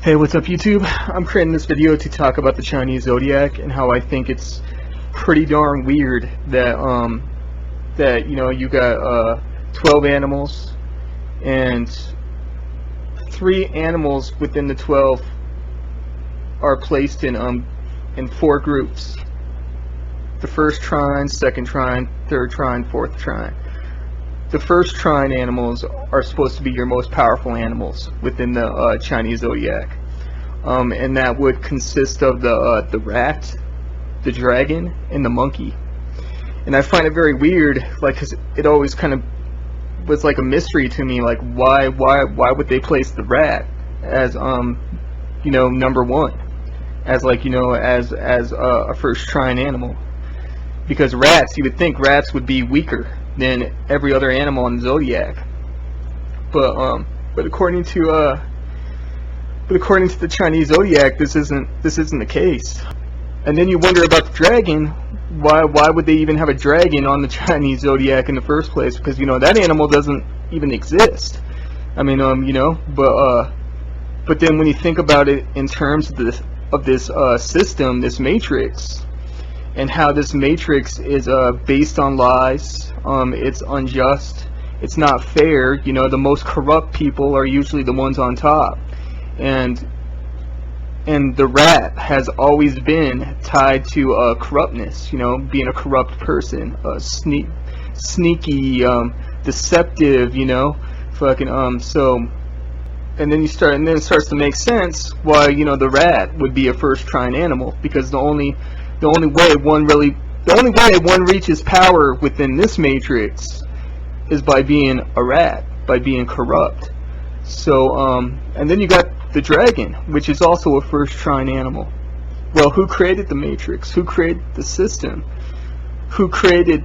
Hey, what's up YouTube? I'm creating this video to talk about the Chinese Zodiac and how I think it's pretty darn weird that you got 12 animals and 3 animals within the 12 are placed in 4 groups. The first trine, second trine, third trine, fourth trine. The first trine animals are supposed to be your most powerful animals within the Chinese Zodiac, and that would consist of the rat, the dragon, and the monkey. And I find it very weird, like, 'cause it always kind of was like a mystery to me, like why would they place the rat as number 1, as as a first trine animal? Because rats, you would think rats would be weaker than every other animal in the Zodiac, but according to the Chinese Zodiac, this isn't the case. And then you wonder about the dragon. Why would they even have a dragon on the Chinese Zodiac in the first place? Because that animal doesn't even exist. I mean, but then when you think about it in terms of this system, this matrix, and how this matrix is based on lies, it's unjust, it's not fair. The most corrupt people are usually the ones on top, and the rat has always been tied to corruptness. Being a corrupt person, sneaky, deceptive. So, and then it starts to make sense why the rat would be a first trine animal, because the only way one reaches power within this matrix is by being a rat, by being corrupt. So, and then you got the dragon, which is also a first trine animal. Well, who created the matrix? Who created the system? Who created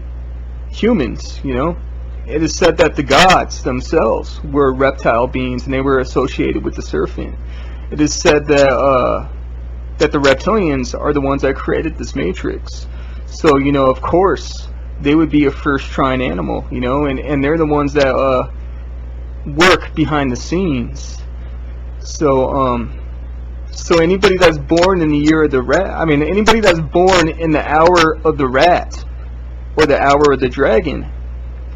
humans? It is said that the gods themselves were reptile beings, and they were associated with the serpent. It is said that the reptilians are the ones that created this matrix. So, of course, they would be a first trine animal, and they're the ones that work behind the scenes. So, so anybody that's born in the year of the rat, anybody that's born in the hour of the rat or the hour of the dragon,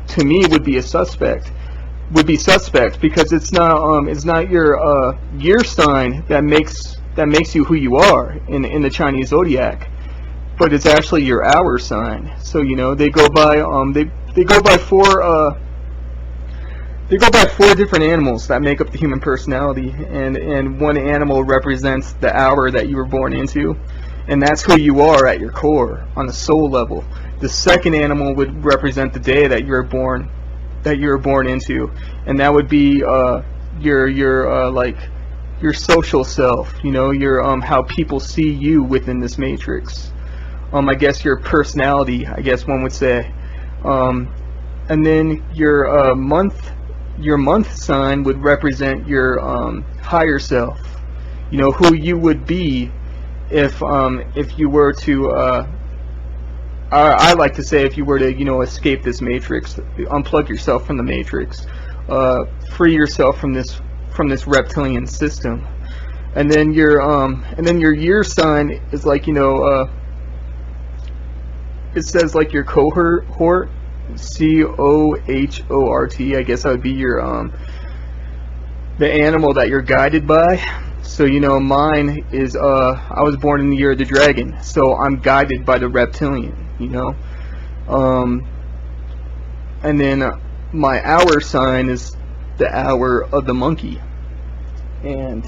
to me would be suspect, because it's not your year sign that makes you who you are in the Chinese Zodiac, but it's actually your hour sign. So they go by four different animals that make up the human personality, and one animal represents the hour that you were born into, and that's who you are at your core on the soul level. The second animal would represent the day that you were born into, and that would be your social self, your how people see you within this matrix. I guess your personality, I guess one would say. And then your month sign would represent your higher self. Who you would be if you were to I like to say, if you were to escape this matrix, unplug yourself from the matrix, free yourself from this reptilian system. And then your year sign is it says like your cohort, cohort. I guess that would be your the animal that you're guided by. So mine is I was born in the year of the dragon, so I'm guided by the reptilian. And then my hour sign is the hour of the monkey. And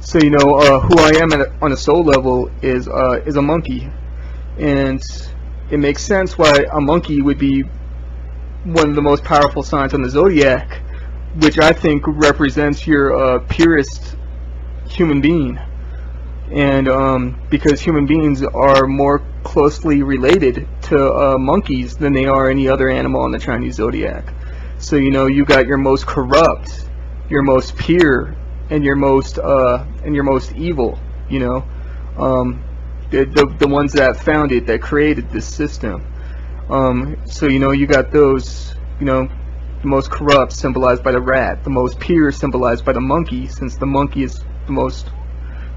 so who I am on a soul level is a monkey, and it makes sense why a monkey would be one of the most powerful signs on the Zodiac, which I think represents your purest human being. And because human beings are more closely related to monkeys than they are any other animal in the Chinese Zodiac. So you got your most corrupt, your most pure, and your most evil. The ones that that created this system. So you got those. the most corrupt symbolized by the rat, the most pure symbolized by the monkey, since the monkey is the most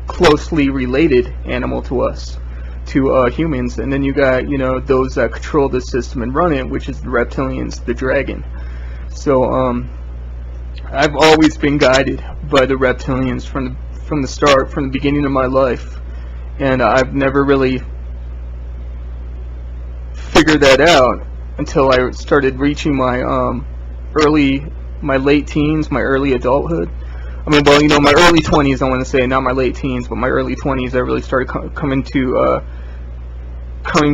closely related animal to us, to humans. And then you got, you know, those that control the system and run it, which is the reptilians, the dragon. So I've always been guided by the reptilians from the start, from the beginning of my life, and I've never really figured that out until I started reaching my late teens, my early adulthood. I mean, well, you know, my early 20s, I want to say, not my late teens, but my early 20s, I really started coming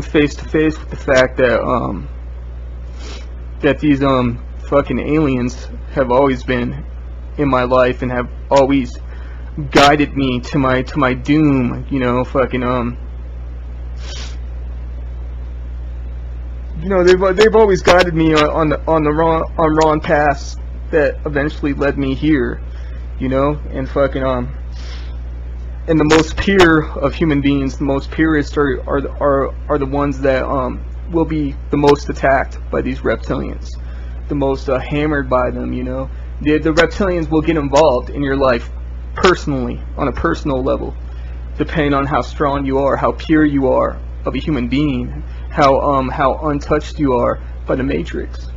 face to face with the fact that that these fucking aliens have always been in my life and have always guided me to my doom. You know, fucking you know, they've always guided me on wrong paths that eventually led me here. You know, and fucking and the most pure of human beings, the most purest are the ones that will be the most attacked by these reptilians, the most hammered by them. You know, the reptilians will get involved in your life personally, on a personal level, depending on how strong you are, how pure you are of a human being, how untouched you are by the Matrix.